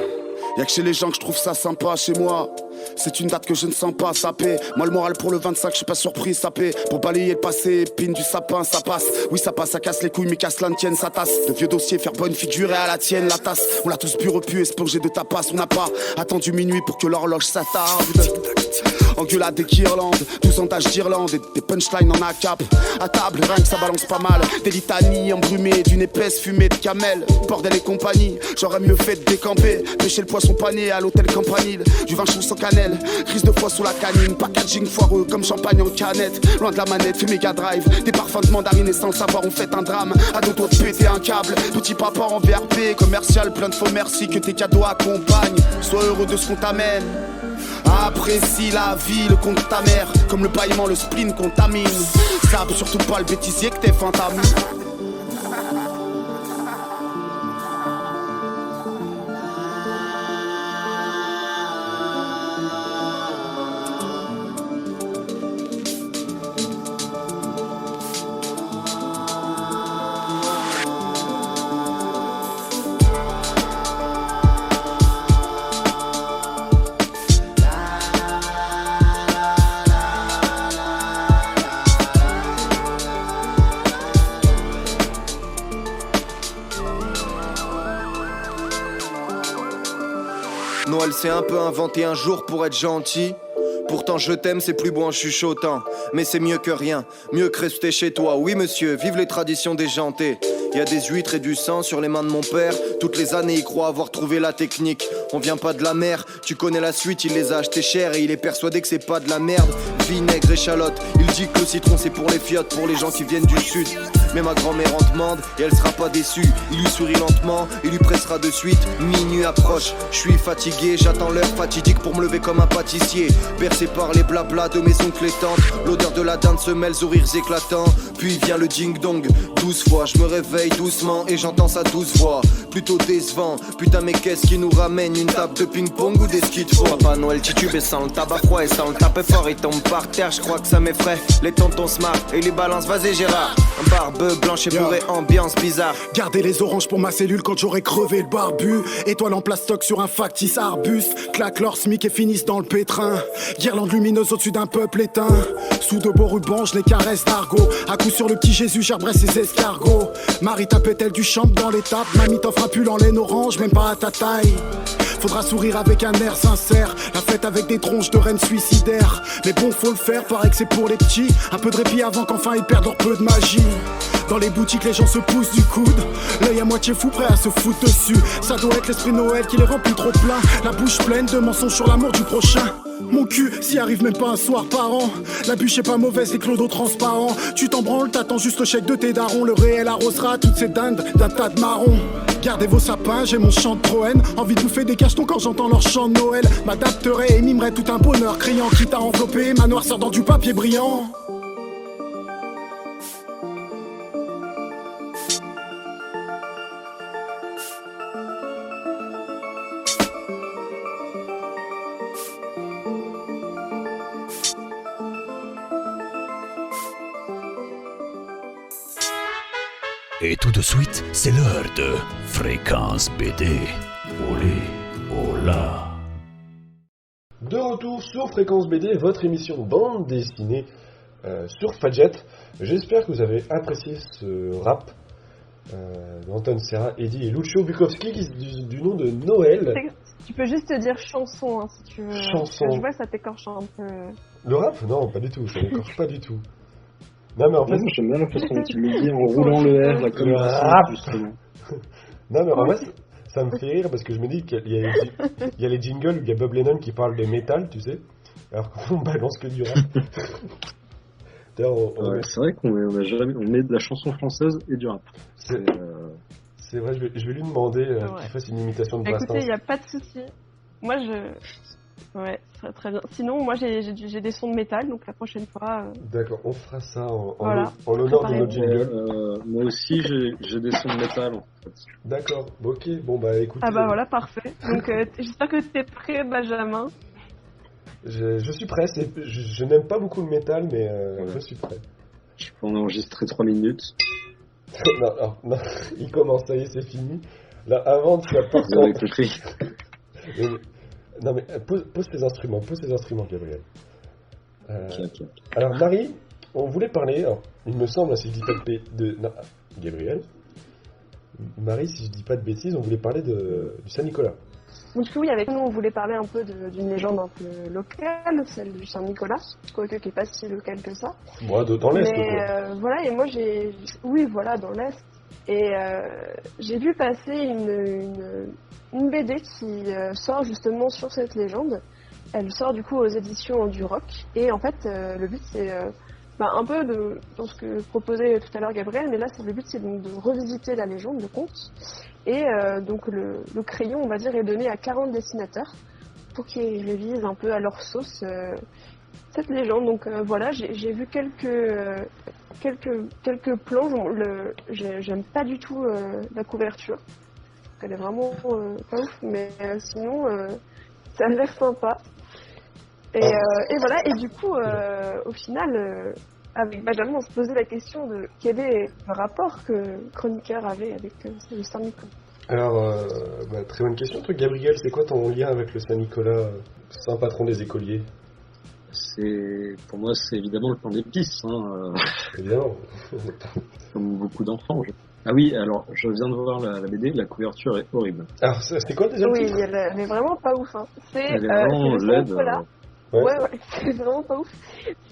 y'a que chez les gens que je trouve ça sympa, chez moi c'est une date que je ne sens pas saper. Moi le moral pour le 25, je suis pas surpris, sapé. Pour balayer le passé, épine du sapin, ça passe. Oui ça passe, ça casse les couilles, mais casse l'antienne, ça tasse. De vieux dossiers, faire bonne figure et à la tienne, la tasse. On l'a tous bu, repu, espongé de tapas. On n'a pas attendu minuit pour que l'horloge s'attarde. Engueulade des guirlandes, 12 entages d'Irlande et des punchlines en A-cap. À table, rien que ça balance pas mal. Des litanies embrumées d'une épaisse fumée de camel. Bordel et compagnie, j'aurais mieux fait de décamper. Pêcher le poisson pané à l'hôtel Campanile. Du vin chaud sans cannelle, crise de foie sous la canine. Packaging foireux comme champagne en canette. Loin de la manette, méga drive. Des parfums de mandarine et sans le savoir, on fait un drame. À deux doigts de péter un câble. Petit papa en VRP, commercial, plein de faux merci. Que tes cadeaux accompagnent. Sois heureux de ce qu'on t'amène. Apprécie la vie, le compte ta mère. Comme le paillement, le spleen contamine. Sape surtout pas le bêtisier que t'es fantôme. Noël s'est un peu inventé un jour pour être gentil. Pourtant je t'aime, c'est plus beau en chuchotant. Mais c'est mieux que rien, mieux que rester chez toi. Oui monsieur, vive les traditions déjantées. Y a des huîtres et du sang sur les mains de mon père. Toutes les années il croit avoir trouvé la technique. On vient pas de la mer, tu connais la suite. Il les a achetés cher et il est persuadé que c'est pas de la merde. Vinaigre, échalote, il dit que le citron c'est pour les fiottes, pour les gens qui viennent du sud. Mais ma grand-mère en demande et elle sera pas déçue. Il lui sourit lentement, il lui pressera de suite. Minuit approche, je suis fatigué. J'attends l'heure fatidique pour me lever comme un pâtissier. Bercé par les blablas de mes oncles et tantes. L'odeur de la dinde se mêle aux rires éclatants. Puis vient le ding-dong, 12 fois. Je me réveille doucement et j'entends ça 12 fois. Plutôt décevant, putain mais qu'est-ce qui nous ramène? Une table de ping-pong ou des skis de faux? Papa Noël titube et sans le tabac froid. Et sans le taper fort il tombe par terre. Je crois que ça m'effraie. Les tontons se marrent et les balances, vas-y Gérard. Un barbe blanche et bourré, ambiance bizarre. Gardez les oranges pour ma cellule quand j'aurai crevé le barbu. Étoile en plastoc sur un factice arbuste. Claque leur smic et finissent dans le pétrin. Guirlande lumineuse au-dessus d'un peuple éteint. Sous de beaux rubans, je les caresse d'argot. À coup sur le petit Jésus, j'arbresse ses escargots. Marie tapait-elle du champ dans l'étape. Mamie t'offre un pull en laine orange, même pas à ta taille. Faudra sourire avec un air sincère. La fête avec des tronches de reines suicidaires. Mais bon, faut le faire, paraît que c'est pour les petits. Un peu de répit avant qu'enfin ils perdent leur peu de magie. Dans les boutiques, les gens se poussent du coude. L'œil à moitié fou, prêt à se foutre dessus. Ça doit être l'esprit Noël qui les remplit trop plein. La bouche pleine de mensonges sur l'amour du prochain. Mon cul, s'y arrive même pas un soir par an. La bûche est pas mauvaise, les clodos transparents. Tu t'en branles, t'attends juste le chèque de tes darons. Le réel arrosera toutes ces dindes d'un tas de marrons. Gardez vos sapins, j'ai mon chant de Troène. Envie de bouffer des cachetons quand j'entends leur chant de Noël. M'adapterai et mimerai tout un bonheur criant. Quitte à envelopper ma noirceur dans du papier brillant. Et tout de suite, c'est l'heure de Fréquence BD. Olé, hola. De retour sur Fréquence BD, votre émission bande dessinée sur Fadjet. J'espère que vous avez apprécié ce rap d'Anton Serra, Eddy et Lucio Bukowski du nom de Noël. Tu peux juste te dire chanson si tu veux. Chanson. Je vois que ça t'écorche un peu. Le rap? Non, pas du tout, ça m'écorche pas du tout. Non mais en fait, j'aime bien la façon dont tu le dis en roulant le R, là, comme justement. Non mais en fait, ça me fait rire parce que je me dis qu'il y a les jingles où il y a Bob Lennon qui parle de métal, tu sais, alors qu'on balance que du rap. C'est vrai qu'on met de la chanson française et du rap. C'est vrai, je vais lui demander qu'il fasse une imitation de Brassens. Écoutez, il n'y a pas de souci. Moi, ouais, très bien. Sinon, moi, j'ai des sons de métal, donc la prochaine fois... D'accord, on fera ça en l'honneur de notre jingle. Moi aussi, j'ai des sons de métal, en fait. D'accord, ok, bon bah écoutez... Ah bah voilà, parfait. Donc j'espère que tu es prêt, Benjamin. Je suis prêt, je n'aime pas beaucoup le métal, mais je suis prêt. Je peux en enregistrer 3 minutes. non, il commence, ça y est, c'est fini. Là, avant de faire partir... Vous avez compris. Non mais pose tes instruments, Gabriel. Okay. Alors Marie, on voulait parler, il me semble, si je dis pas de Gabriel. Marie, si je dis pas de bêtises, on voulait parler du Saint-Nicolas. Donc oui, avec nous, on voulait parler un peu d'une légende un peu locale, celle du Saint-Nicolas, quoique qui n'est pas si locale que ça. Moi, dans l'Est, quoi. Voilà, et moi oui, voilà, dans l'Est. Et j'ai vu passer une BD qui sort justement sur cette légende. Elle sort du coup aux éditions du Roc. Et en fait, le but c'est un peu dans ce que proposait tout à l'heure Gabriel, mais là le but c'est donc de revisiter la légende, le conte. Et donc le crayon, on va dire, est donné à 40 dessinateurs pour qu'ils révisent un peu à leur sauce cette légende. Donc voilà, j'ai vu quelques plans. J'aime pas du tout la couverture. Elle est vraiment pas ouf, mais sinon ça a l'air sympa. Et voilà, et du coup au final avec Benjamin on se posait la question de quel est le rapport que Chroniqueur avait avec le Saint-Nicolas. Alors très bonne question. Toi Gabriel, c'est quoi ton lien avec le Saint-Nicolas, saint patron des écoliers? Pour moi c'est évidemment le pain d'épices, évidemment. Comme beaucoup d'enfants. Ah oui, alors je viens de voir la BD, la couverture est horrible. Alors c'est quoi le deuxième titre? Oui, elle est vraiment pas ouf. Elle est vraiment laide. Ouais, c'est vraiment pas ouf.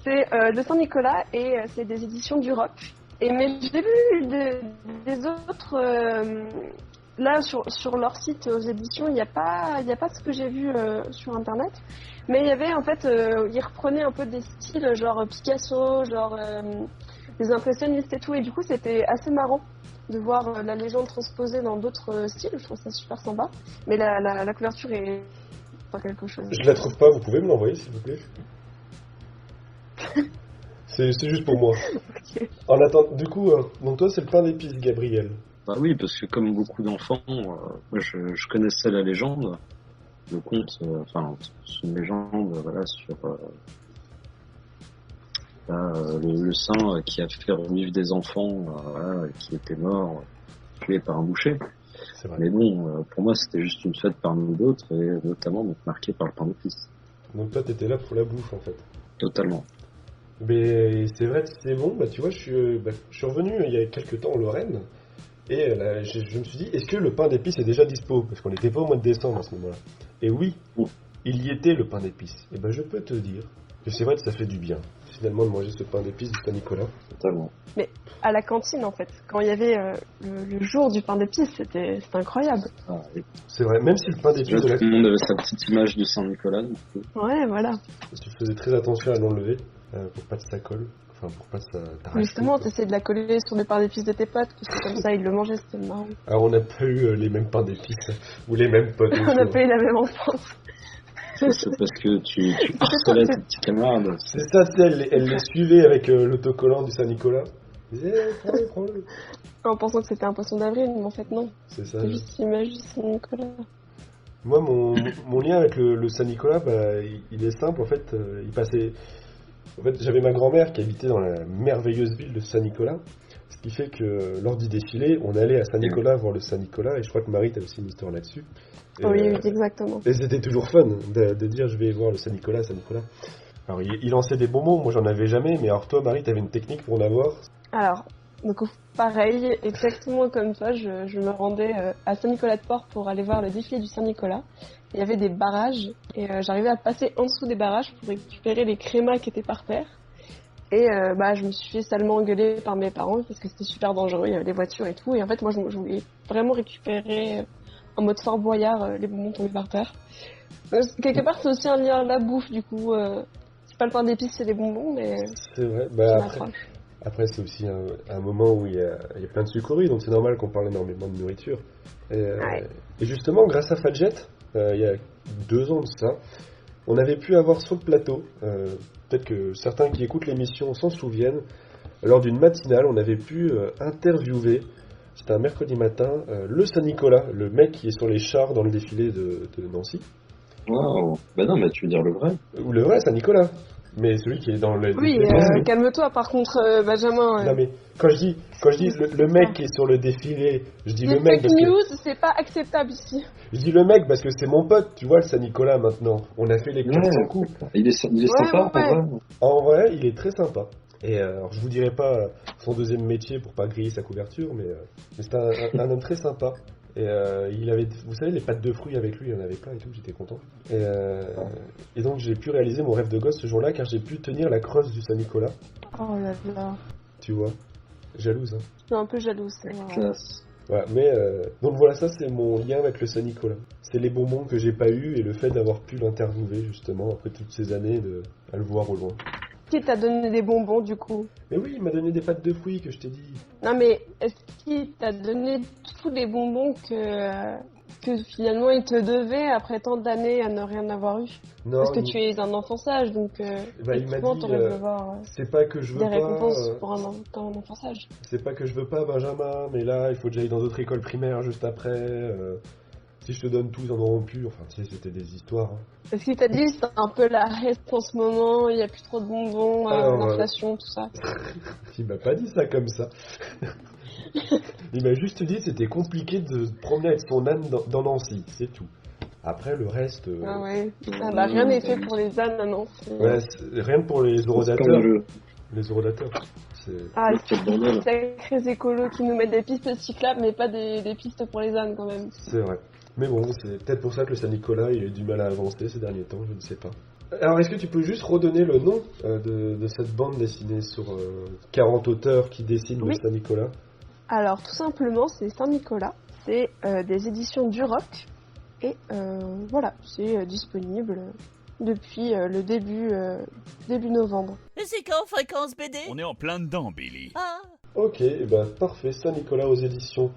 C'est de Saint-Nicolas et c'est des éditions du Roc. Mais j'ai vu des autres... là, sur leur site aux éditions, il n'y a pas ce que j'ai vu sur Internet. Mais il y avait, en fait, ils reprenaient un peu des styles, genre Picasso, genre les impressionnistes et tout. Et du coup, c'était assez marrant de voir la légende transposée dans d'autres styles. Je trouve ça super sympa. Mais la couverture est pas quelque chose. Je la trouve pas, vous pouvez me l'envoyer s'il vous plaît? C'est juste pour moi. Okay. En attendant, du coup, donc toi c'est le pain d'épices, Gabriel. Bah oui, parce que comme beaucoup d'enfants, moi je connaissais la légende, le conte, c'est une légende, voilà, sur le saint qui a fait revivre des enfants qui étaient morts, tués par un boucher. Mais bon, pour moi c'était juste une fête parmi d'autres, et notamment donc, marquée par le pain d'épices. Donc toi t'étais là pour la bouffe en fait. Totalement. Mais c'est vrai que c'est bon, tu vois, je suis revenu il y a quelques temps en Lorraine, Et là, je me suis dit, est-ce que le pain d'épices est déjà dispo? Parce qu'on n'était pas au mois de décembre à ce moment-là. Et oui, il y était le pain d'épices. Et ben je peux te dire que c'est vrai que ça fait du bien, finalement, de manger ce pain d'épices du Saint-Nicolas. Totalement. Mais à la cantine, en fait, quand il y avait le jour du pain d'épices, c'était incroyable. Ah, oui. C'est vrai, même si le pain d'épices... Tout le monde avait sa petite image du Saint-Nicolas. Ouais, voilà. Tu faisais très attention à l'enlever, pour pas que ça colle. Enfin, pour pas que ça t'arrache. Justement, t'essayais de la coller sur le pain d'épices de tes potes, parce que comme ça, ils le mangeaient, c'était marrant. Alors, on n'a pas eu les mêmes pains d'épices, ou les mêmes potes. On n'a pas eu la même enfance. C'est parce que tu harcelais tes petits camarades. C'est ça, elle les suivait avec l'autocollant du Saint-Nicolas. Elle disait, prends-le. En pensant que c'était un poisson d'avril, mais en fait, non. C'est ça. C'est juste l'image du Saint-Nicolas. Moi, mon lien avec le Saint-Nicolas, il est simple. En fait, j'avais ma grand-mère qui habitait dans la merveilleuse ville de Saint-Nicolas. Ce qui fait que lors du défilé, on allait à Saint-Nicolas voir le Saint-Nicolas. Et je crois que Marie, t'as aussi une histoire là-dessus. Oui, exactement. Et c'était toujours fun de dire je vais voir le Saint-Nicolas. Alors, il lançait des bonbons. Moi, j'en avais jamais. Mais alors, toi, Marie, t'avais une technique pour en avoir? Alors, donc pareil, exactement comme toi, je me rendais à Saint-Nicolas-de-Port pour aller voir le défilé du Saint-Nicolas. Il y avait des barrages et j'arrivais à passer en dessous des barrages pour récupérer les crémas qui étaient par terre. Et je me suis fait salement engueuler par mes parents parce que c'était super dangereux, il y avait les voitures et tout. Et en fait, moi, je voulais vraiment récupérer en mode Fort Boyard les bonbons tombés par terre. Quelque part, c'est aussi un lien à la bouffe, du coup. C'est pas le pain d'épices, c'est les bonbons, mais... C'est vrai. Après, c'est aussi un moment où il y a plein de sucreries, donc c'est normal qu'on parle énormément de nourriture. Et justement, grâce à Fadjet, il y a 2 ans de ça, on avait pu avoir sur le plateau, peut-être que certains qui écoutent l'émission s'en souviennent, lors d'une matinale, on avait pu interviewer, c'était un mercredi matin, le Saint-Nicolas, le mec qui est sur les chars dans le défilé de Nancy. Waouh. Bah non, mais tu veux dire le vrai. Ou le vrai Saint-Nicolas. Mais celui qui est dans le... Oui, calme-toi par contre, Benjamin. Non mais, quand je dis le mec qui est sur le défilé, je dis le mec parce que... news, c'est pas acceptable ici. Je dis le mec parce que c'est mon pote, tu vois, le Saint-Nicolas maintenant. On a fait les courses en coup. Il est sympa, en vrai. En vrai, il est très sympa. Et alors, je vous dirai pas son deuxième métier pour pas griller sa couverture, mais c'est un homme très sympa. Et il avait, vous savez, les pâtes de fruits avec lui, il y en avait plein et tout, j'étais content. Et donc j'ai pu réaliser mon rêve de gosse ce jour-là, car j'ai pu tenir la crosse du Saint-Nicolas. Oh là là. Tu vois, jalouse, hein. Je suis un peu jalouse, c'est vrai. Voilà, mais donc voilà, ça c'est mon lien avec le Saint-Nicolas. C'est les bonbons que j'ai pas eu et le fait d'avoir pu l'interviewer justement après toutes ces années à le voir au loin. Qui t'a donné des bonbons du coup? Mais oui, il m'a donné des pâtes de fruits que je t'ai dit. Non mais est-ce qu'il t'a donné tous les bonbons que finalement il te devait après tant d'années à ne rien avoir eu? Non. Parce que tu es un enfant sage, donc il m'a dit, t'aurais dû avoir c'est pas que je veux des pas, récompenses pour un enfant sage. C'est pas que je veux pas, Benjamin, mais là il faut que j'aille dans d'autres écoles primaires juste après. Si je te donne tout, ils en auront plus. Enfin, tu sais, c'était des histoires. Hein. Est-ce qu'il t'a dit c'est un peu la reste en ce moment, il n'y a plus trop de bonbons, l'inflation, tout ça? Il m'a pas dit ça comme ça. Il m'a juste dit que c'était compliqué de se promener avec son âne dans Nancy, c'est tout. Après, le reste... Ah ouais, rien n'est fait pour les ânes à Nancy. Ouais, rien que pour les horodateurs. Les horodateurs. C'est sacrés écolos qui nous mettent des pistes cyclables, mais pas des pistes pour les ânes quand même. C'est vrai. Mais bon, c'est peut-être pour ça que le Saint-Nicolas il a eu du mal à avancer ces derniers temps, je ne sais pas. Alors, est-ce que tu peux juste redonner le nom de cette bande dessinée sur 40 auteurs qui dessinent le Saint-Nicolas? Alors, tout simplement, c'est Saint-Nicolas. C'est des éditions du Roc. Et voilà, c'est disponible depuis le début novembre. Et c'est quand Fréquence BD? On est en plein dedans, Billy. Ah. Ok, parfait. Saint-Nicolas aux éditions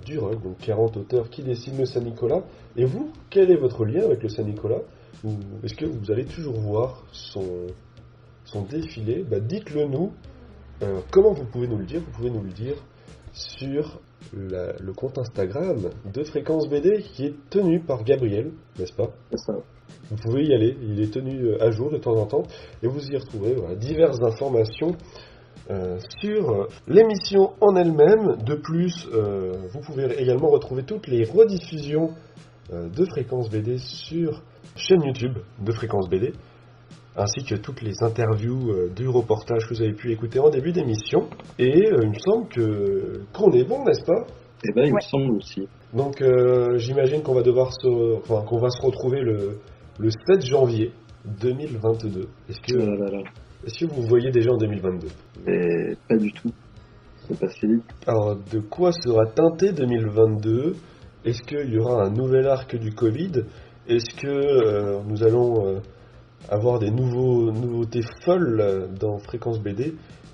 du Roc, donc 40 auteurs qui dessinent le Saint-Nicolas. Et vous, quel est votre lien avec le Saint-Nicolas? Ou est-ce que vous allez toujours voir son défilé? Dites-le nous. Comment vous pouvez nous le dire? Vous pouvez nous le dire sur le compte Instagram de Fréquence BD qui est tenu par Gabriel, n'est-ce pas? C'est ça. Vous pouvez y aller, il est tenu à jour de temps en temps et vous y retrouverez diverses informations sur l'émission en elle-même. De plus, vous pouvez également retrouver toutes les rediffusions de Fréquence BD sur chaîne YouTube de Fréquence BD. ainsi que toutes les interviews du reportage que vous avez pu écouter en début d'émission. Et il me semble qu'on est bon, n'est-ce pas? Eh ben, il me semble aussi. Donc j'imagine qu'on va qu'on va se retrouver le 7 janvier 2022. Est-ce que vous voyez déjà en 2022? Mais pas du tout. C'est passé vite. Alors, de quoi sera teinté 2022? Est-ce qu'il y aura un nouvel arc du Covid? Est-ce que nous allons avoir des nouveautés folles dans Fréquence BD?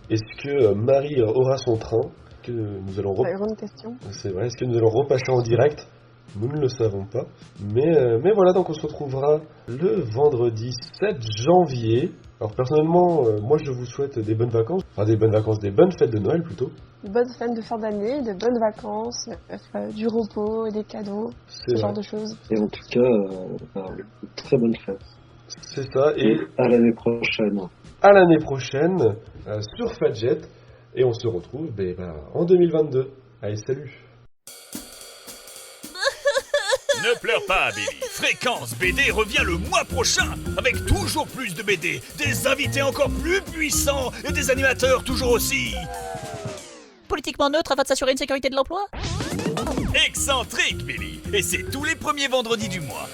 Est-ce que Marie aura son train? Que nous allons grande question. C'est vrai. Est-ce que nous allons repasser en direct? Nous ne le savons pas. Mais voilà, donc on se retrouvera le vendredi 7 janvier. Alors personnellement, moi je vous souhaite des bonnes vacances. Enfin des bonnes fêtes de Noël plutôt. De bonnes fêtes de fin d'année, de bonnes vacances, du repos, des cadeaux, ce genre de choses. Et en tout cas, de très bonnes fêtes. C'est ça. Et à l'année prochaine. À l'année prochaine sur Fadjet. Et on se retrouve en 2022. Allez, salut. Ne pleure pas, Billy. Fréquence BD revient le mois prochain avec toujours plus de BD, des invités encore plus puissants et des animateurs toujours aussi politiquement neutre afin de s'assurer une sécurité de l'emploi. excentriques, Billy. Et c'est tous les premiers vendredis du mois.